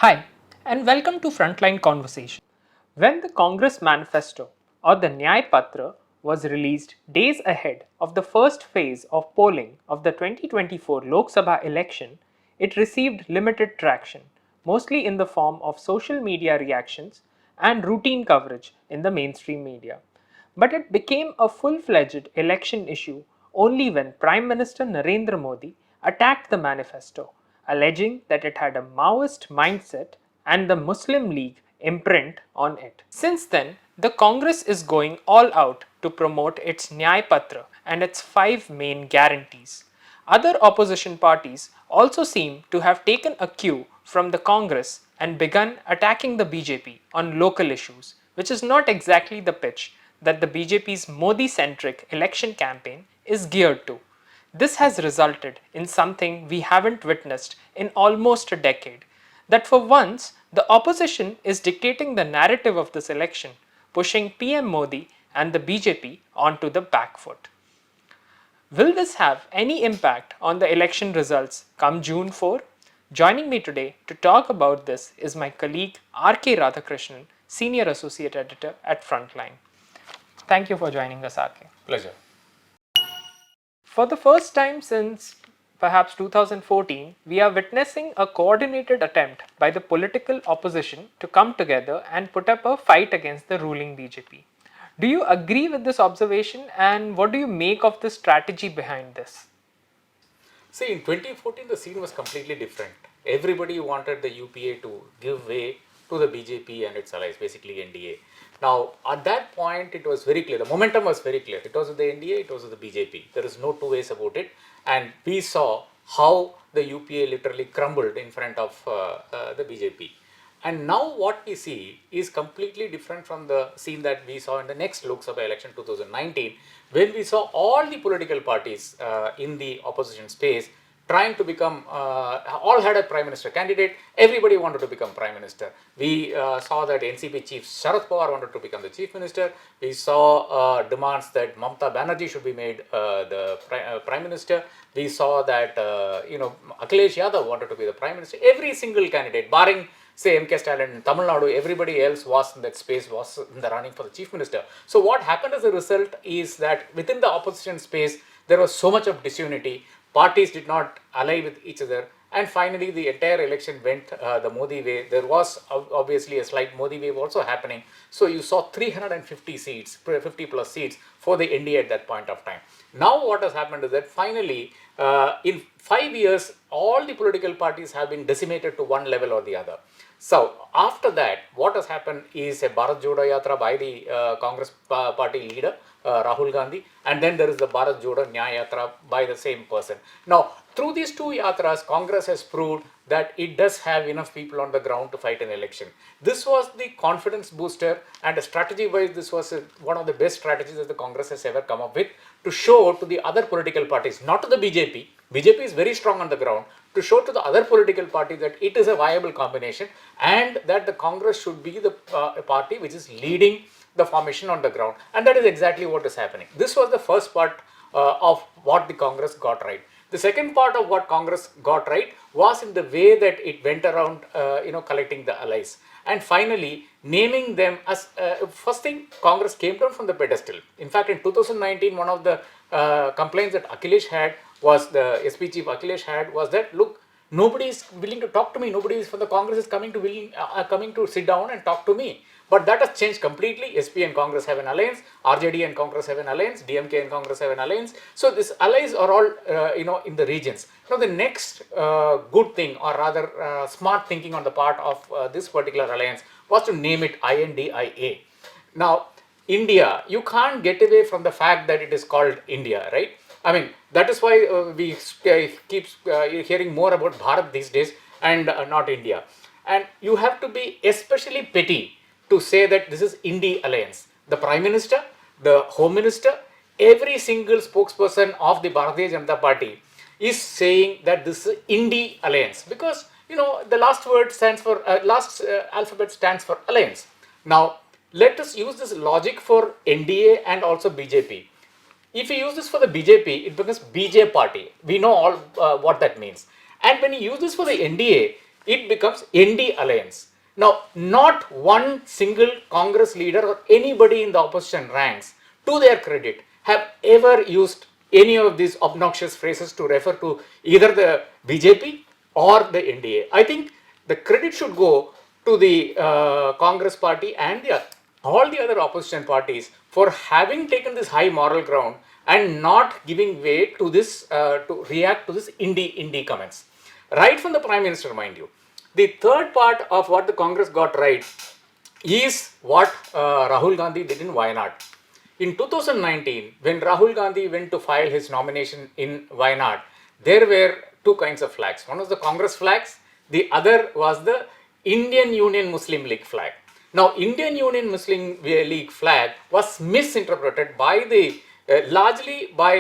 Hi, and welcome to Frontline Conversation. When the Congress Manifesto or the Nyay Patra was released days ahead of the first phase of polling of the 2024 Lok Sabha election, it received limited traction, mostly in the form of social media reactions and routine coverage in the mainstream media. But it became a full fledged election issue only when Prime Minister Narendra Modi attacked the manifesto, alleging that it had a Maoist mindset and the Muslim League imprint on it. Since then, the Congress is going all out to promote its Nyay Patra and its five main guarantees. Other opposition parties also seem to have taken a cue from the Congress and begun attacking the BJP on local issues, which is not exactly the pitch that the BJP's Modi-centric election campaign is geared to. This has resulted in something we haven't witnessed in almost a decade, that for once the opposition is dictating the narrative of this election, pushing PM Modi and the BJP onto the back foot. Will this have any impact on the election results come June 4? Joining me today to talk about this is my colleague R.K. Radhakrishnan, Senior Associate Editor at Frontline. Thank you for joining us, R.K. Pleasure. For the first time since perhaps 2014, we are witnessing a coordinated attempt by the political opposition to come together and put up a fight against the ruling BJP. Do you agree with this observation, and what do you make of the strategy behind this? See, in 2014, the scene was completely different. Everybody wanted the UPA to give way to the BJP and its allies, basically NDA. Now, at that point, it was very clear. The momentum was very clear. It was with the NDA, it was with the BJP. There is no two ways about it. And we saw how the UPA literally crumbled in front of the BJP. And now what we see is completely different from the scene that we saw in the next Lok Sabha election 2019, when we saw all the political parties in the opposition space trying to become, all had a prime minister candidate, everybody wanted to become prime minister. We saw that NCP chief Sharad Pawar wanted to become the chief minister. We saw demands that Mamata Banerjee should be made the prime minister. We saw that, Akhilesh Yadav wanted to be the prime minister. Every single candidate, barring say M.K. Stalin in Tamil Nadu, everybody else was in that space, was in the running for the chief minister. So what happened as a result is that within the opposition space, there was so much of disunity. Parties did not ally with each other. And finally, the entire election went the Modi way. There was obviously a slight Modi wave also happening. So you saw 350 seats, 50 plus seats for the NDA at that point of time. Now what has happened is that finally, in 5 years, all the political parties have been decimated to one level or the other. So after that, what has happened is a Bharat Jodo Yatra by the Congress party leader, Rahul Gandhi, and then there is the Bharat Jodo Nyay Yatra by the same person. Now, through these two yatras, Congress has proved that it does have enough people on the ground to fight an election. This was the confidence booster, and strategy-wise, this was one of the best strategies that the Congress has ever come up with to show to the other political parties, not to the BJP. BJP is very strong on the ground, to show to the other political parties that it is a viable combination and that the Congress should be the party which is leading the formation on the ground. And that is exactly what is happening. This was the first part of what the Congress got right. The second part of what Congress got right was in the way that it went around, collecting the allies. And finally, naming them as, first thing, Congress came down from the pedestal. In fact, in 2019, one of the complaints that Akhilesh had was, the SP chief Akhilesh had, was that, look, nobody is willing to talk to me. Nobody is from the Congress is coming to sit down and talk to me. But that has changed completely. SP and Congress have an alliance. RJD and Congress have an alliance. DMK and Congress have an alliance. So these allies are all, in the regions. Now the next good thing, or rather smart thinking on the part of this particular alliance, was to name it INDIA. Now, India, you can't get away from the fact that it is called India, right? I mean, that is why we keep hearing more about Bharat these days and not India. And you have to be especially petty to say that this is Indi Alliance. The Prime Minister, the Home Minister, every single spokesperson of the Bharatiya Janata Party is saying that this is Indi Alliance, because the last word stands for last alphabet stands for alliance. Now let us use this logic for NDA and also BJP. If you use this for the BJP, it becomes BJ party. We know all what that means. And when you use this for the NDA, it becomes ND alliance. Now, not one single Congress leader or anybody in the opposition ranks, to their credit, have ever used any of these obnoxious phrases to refer to either the BJP or the NDA. I think the credit should go to the Congress party and all the other opposition parties for having taken this high moral ground and not giving way to this, to react to this indie comments. Right from the Prime Minister, mind you. The third part of what the Congress got right is what Rahul Gandhi did in Wayanad. In 2019, when Rahul Gandhi went to file his nomination in Wayanad, there were two kinds of flags. One was the Congress flags, the other was the Indian Union Muslim League flag. Now, Indian Union Muslim League flag was misinterpreted by the largely by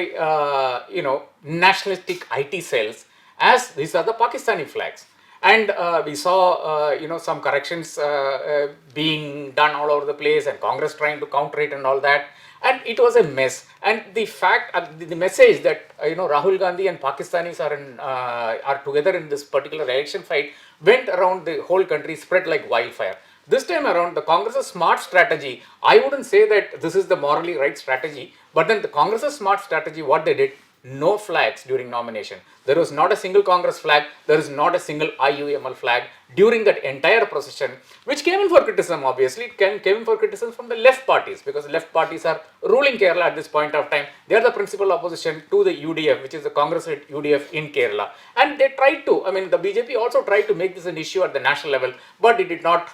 nationalistic IT cells as these are the Pakistani flags. And we saw some corrections being done all over the place, and Congress trying to counter it and all that, and it was a mess. And the fact, the message that Rahul Gandhi and Pakistanis are together in this particular election fight went around the whole country, spread like wildfire. This time around, the Congress's smart strategy, I wouldn't say that this is the morally right strategy, but then the Congress's smart strategy, what they did, no flags during nomination. There was not a single Congress flag, there is not a single IUML flag during that entire procession, which came in for criticism, obviously. It came in for criticism from the left parties, because the left parties are ruling Kerala at this point of time. They are the principal opposition to the UDF, which is the Congress-led UDF in Kerala. And they tried to, the BJP also tried to make this an issue at the national level, but it did not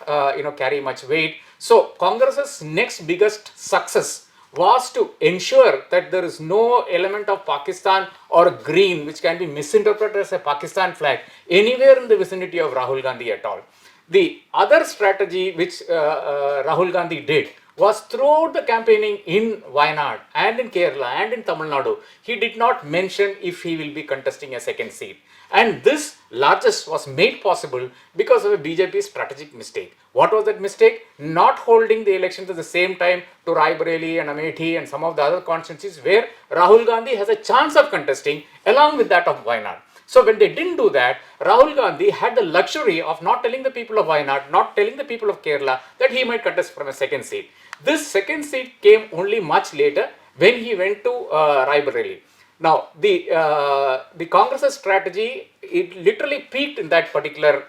carry much weight. So Congress's next biggest success was to ensure that there is no element of Pakistan or green which can be misinterpreted as a Pakistan flag anywhere in the vicinity of Rahul Gandhi at all. The other strategy which Rahul Gandhi did was throughout the campaigning in Wayanad and in Kerala and in Tamil Nadu, he did not mention if he will be contesting a second seat. And this largest was made possible because of a BJP strategic mistake. What was that mistake? Not holding the elections at the same time to Raebareli and Amethi and some of the other constituencies where Rahul Gandhi has a chance of contesting along with that of Wayanad. So when they didn't do that, Rahul Gandhi had the luxury of not telling the people of Wayanad, not telling the people of Kerala that he might contest from a second seat. This second seat came only much later when he went to Raebareli. Now, the Congress's strategy, it literally peaked in that particular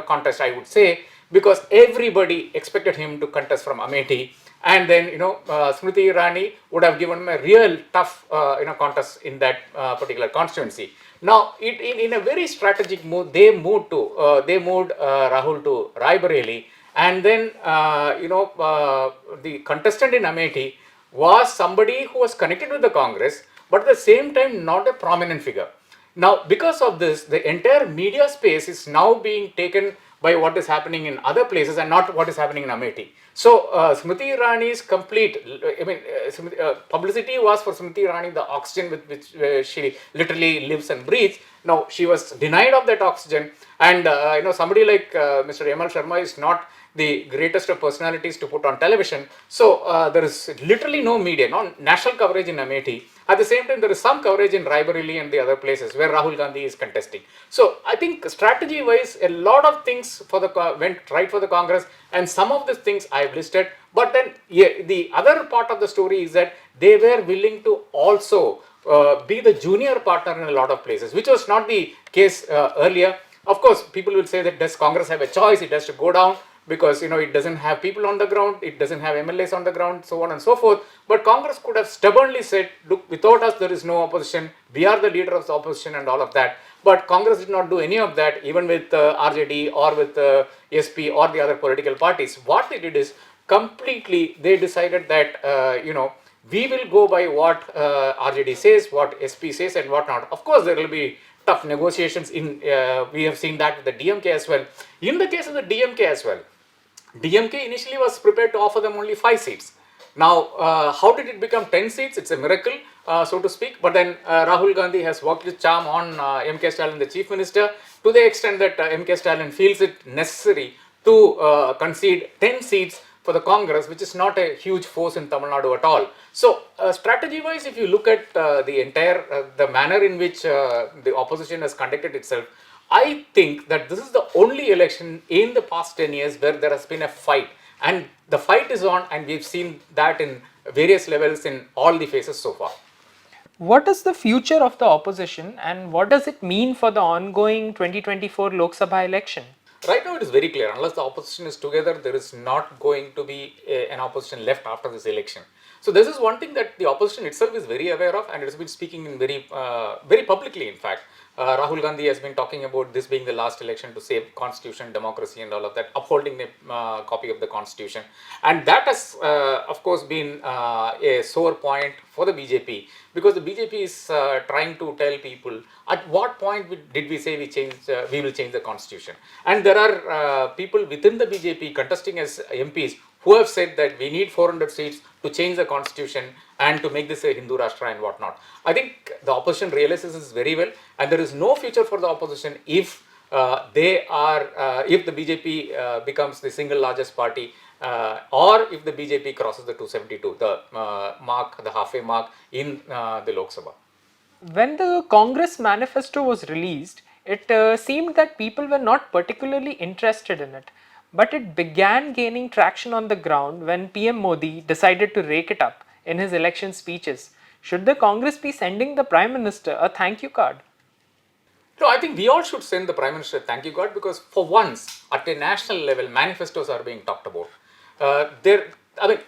contest, I would say, because everybody expected him to contest from Amethi, and then Smriti Irani would have given him a real tough contest in that particular constituency. Now, in a very strategic move, they moved Rahul to Raebareli, and then the contestant in Amethi was somebody who was connected with the Congress, but at the same time not a prominent figure. Now, because of this, the entire media space is now being taken by what is happening in other places and not what is happening in Amethi. So, Smriti Irani's complete, publicity was for Smriti Irani the oxygen with which she literally lives and breathes. Now, she was denied of that oxygen, and somebody like Mr. Yamal Sharma is not the greatest of personalities to put on television. So, there is literally no media, no national coverage in Amethi. At the same time, there is some coverage in Raebareli and the other places where Rahul Gandhi is contesting. So, I think strategy-wise, a lot of things went right for the Congress, and some of these things I have listed. But then, the other part of the story is that they were willing to also be the junior partner in a lot of places, which was not the case earlier. Of course, people will say that does Congress have a choice? It has to go down, because it doesn't have people on the ground, it doesn't have MLAs on the ground, so on and so forth. But Congress could have stubbornly said, look, without us there is no opposition, we are the leader of the opposition and all of that. But Congress did not do any of that, even with RJD or with SP or the other political parties. What they did is completely, they decided that, we will go by what RJD says, what SP says and whatnot. Of course, there will be tough negotiations we have seen that with the DMK as well. In the case of the DMK as well, DMK initially was prepared to offer them only 5 seats. Now, how did it become 10 seats? It's a miracle, so to speak. But then Rahul Gandhi has worked with charm on MK Stalin, the Chief Minister, to the extent that MK Stalin feels it necessary to concede 10 seats for the Congress, which is not a huge force in Tamil Nadu at all. So, strategy-wise, if you look at the entire, the manner in which the opposition has conducted itself, I think that this is the only election in the past 10 years where there has been a fight, and the fight is on, and we've seen that in various levels in all the phases so far. What is the future of the opposition and what does it mean for the ongoing 2024 Lok Sabha election? Right now, it is very clear. Unless the opposition is together, there is not going to be an opposition left after this election. So this is one thing that the opposition itself is very aware of, and it has been speaking in very publicly. In fact, Rahul Gandhi has been talking about this being the last election to save constitution, democracy, and all of that, upholding the copy of the constitution, and that has, of course, been a sore point for the BJP, because the BJP is trying to tell people at what point did we say we will change the constitution, and there are people within the BJP contesting as MPs who have said that we need 400 seats to change the constitution and to make this a Hindu Rashtra and whatnot. I think the opposition realizes this very well, and there is no future for the opposition if if the BJP becomes the single largest party, or if the BJP crosses the 272, the halfway mark in the Lok Sabha. When the Congress manifesto was released, it seemed that people were not particularly interested in it. But it began gaining traction on the ground when PM Modi decided to rake it up in his election speeches. Should the Congress be sending the Prime Minister a thank you card? No, I think we all should send the Prime Minister a thank you card, because for once, at a national level, manifestos are being talked about.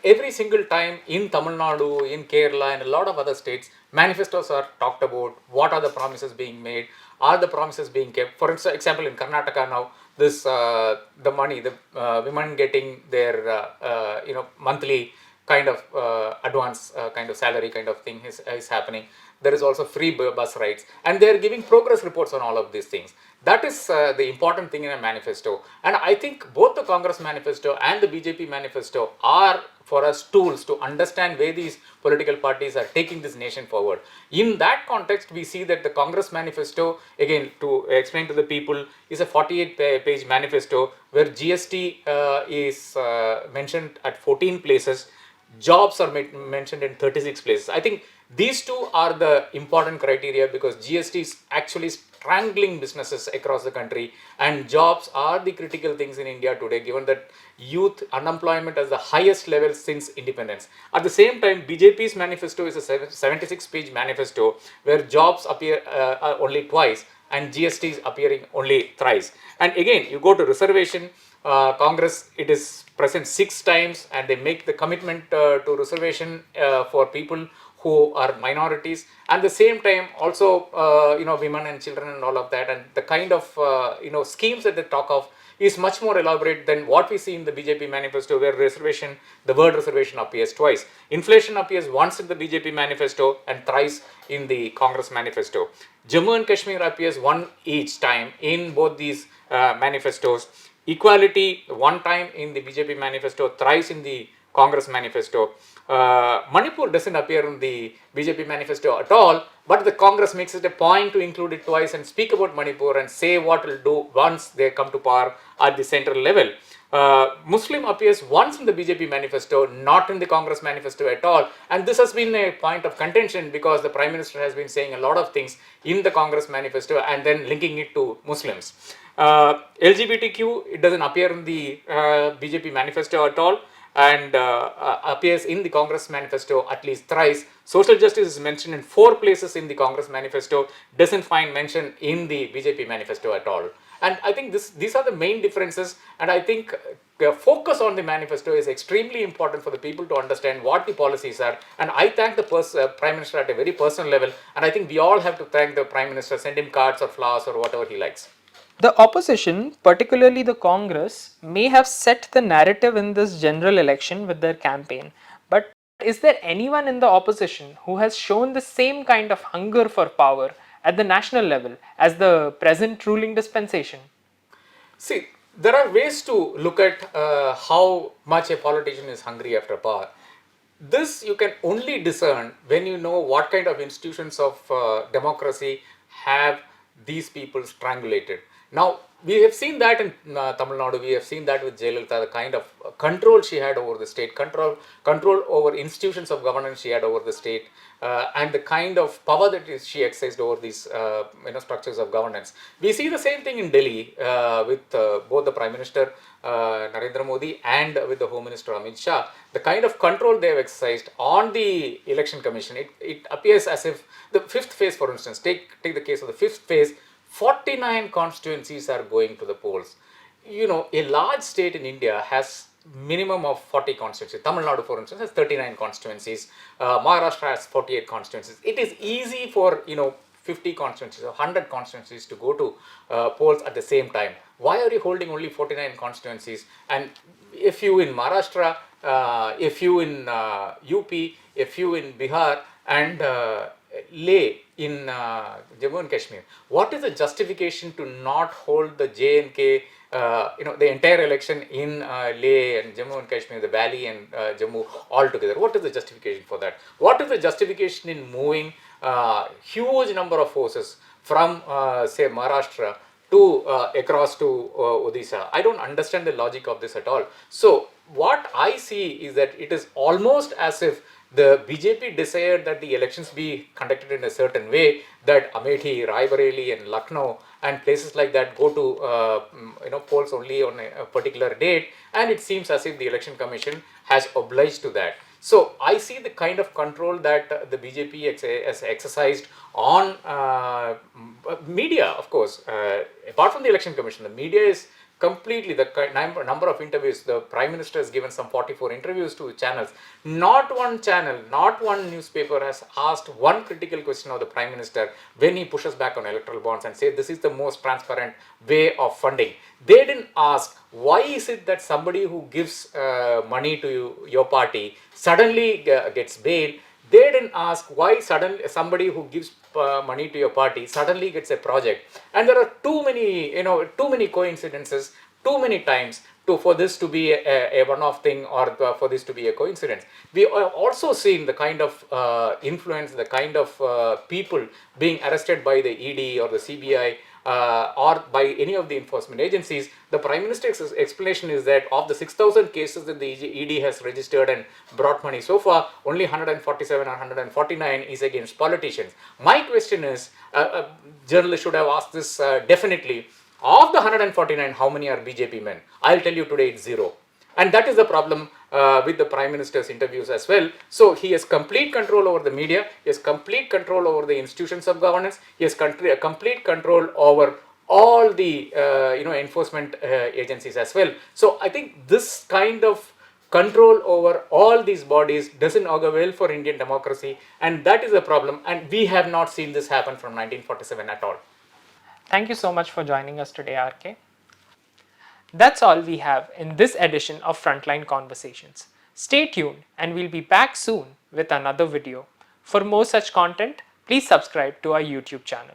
Every single time in Tamil Nadu, in Kerala, and a lot of other states, manifestos are talked about. What are the promises being made? Are the promises being kept? For example, in Karnataka now, the money, the women getting their monthly kind of advance kind of salary kind of thing is happening. There is also free bus rides, and they are giving progress reports on all of these things. That is the important thing in a manifesto, and I think both the Congress manifesto and the BJP manifesto are for us tools to understand where these political parties are taking this nation forward. In that context, we see that the Congress manifesto, again to explain to the people, is a 48-page manifesto where GST is mentioned at 14 places. Jobs are mentioned in 36 places. I think these two are the important criteria, because GST is actually strangling businesses across the country, and jobs are the critical things in India today, given that youth unemployment is the highest level since independence. At the same time, BJP's manifesto is a 76-page manifesto where jobs appear only twice and GST is appearing only thrice. And again, you go to reservation, Congress, it is present 6 times, and they make the commitment to reservation for people who are minorities, and the same time also women and children and all of that, and the kind of schemes that they talk of is much more elaborate than what we see in the BJP manifesto, where the word reservation appears twice. Inflation appears once in the BJP manifesto and thrice in the Congress manifesto. Jammu and Kashmir appears one each time in both these manifestos. Equality one time in the BJP manifesto, thrice in the Congress manifesto. Manipur doesn't appear in the BJP manifesto at all, but the Congress makes it a point to include it twice and speak about Manipur and say what it will do once they come to power at the central level. Muslim appears once in the BJP manifesto, not in the Congress manifesto at all, and this has been a point of contention because the Prime Minister has been saying a lot of things in the Congress manifesto and then linking it to Muslims. LGBTQ, it doesn't appear in the BJP manifesto at all, and appears in the Congress manifesto at least thrice. Social justice is mentioned in 4 places in the Congress manifesto, doesn't find mention in the BJP manifesto at all. And I think these are the main differences, and I think focus on the manifesto is extremely important for the people to understand what the policies are. And I thank the Prime Minister at a very personal level, and I think we all have to thank the Prime Minister, send him cards or flowers or whatever he likes. The opposition, particularly the Congress, may have set the narrative in this general election with their campaign. But is there anyone in the opposition who has shown the same kind of hunger for power at the national level as the present ruling dispensation? See, there are ways to look at how much a politician is hungry after power. This you can only discern when you know what kind of institutions of democracy have these people strangulated. Now, we have seen that in Tamil Nadu. We have seen that with Jayalalitha, the kind of control she had over the state, control over institutions of governance she had over the state, and the kind of power that she exercised over these structures of governance. We see the same thing in Delhi with both the Prime Minister Narendra Modi and with the Home Minister Amit Shah. The kind of control they have exercised on the election commission, it appears as if the fifth phase, for instance, take the case of the fifth phase. 49 constituencies are going to the polls. A large state in India has minimum of 40 constituencies. Tamil Nadu, for instance, has 39 constituencies. Maharashtra has 48 constituencies. It is easy for 50 constituencies or 100 constituencies to go to polls at the same time. Why are you holding only 49 constituencies? And if you in Maharashtra, if you in UP, if you in Bihar, and Leh in Jammu and Kashmir, what is the justification to not hold the J&K, the entire election in Leh and Jammu and Kashmir, the Valley and Jammu all together? What is the justification for that? What is the justification in moving huge number of forces from say Maharashtra to across to Odisha? I don't understand the logic of this at all. So what I see is that it is almost as if the BJP desired that the elections be conducted in a certain way, that Amethi, Raebareli and Lucknow and places like that go to polls only on a particular date, and it seems as if the election commission has obliged to that. So I see the kind of control that the BJP has exercised on media, of course. Apart from the election commission, the media is completely, the number of interviews, the Prime Minister has given some 44 interviews to channels. Not one channel, not one newspaper has asked one critical question of the Prime Minister when he pushes back on electoral bonds and says this is the most transparent way of funding. They didn't ask why is it that somebody who gives money to your party suddenly gets bailed. They didn't ask why suddenly somebody who gives money to your party suddenly gets a project. And there are too many coincidences, too many times for this to be a one-off thing or for this to be a coincidence. We have also seen the kind of influence, the kind of people being arrested by the ED or the CBI or by any of the enforcement agencies. The Prime Minister's explanation is that of the 6,000 cases that the ED has registered and brought money so far, only 147 or 149 is against politicians. My question is, journalists should have asked this definitely. Of the 149, how many are BJP men? I'll tell you today it's 0. And that is the problem with the Prime Minister's interviews as well. So he has complete control over the media, he has complete control over the institutions of governance, he has complete control over all the enforcement agencies as well. So I think this kind of control over all these bodies doesn't augur well for Indian democracy, and that is a problem, and we have not seen this happen from 1947 at all. Thank you so much for joining us today, RK. That's all we have in this edition of Frontline Conversations. Stay tuned and we'll be back soon with another video. For more such content, please subscribe to our YouTube channel.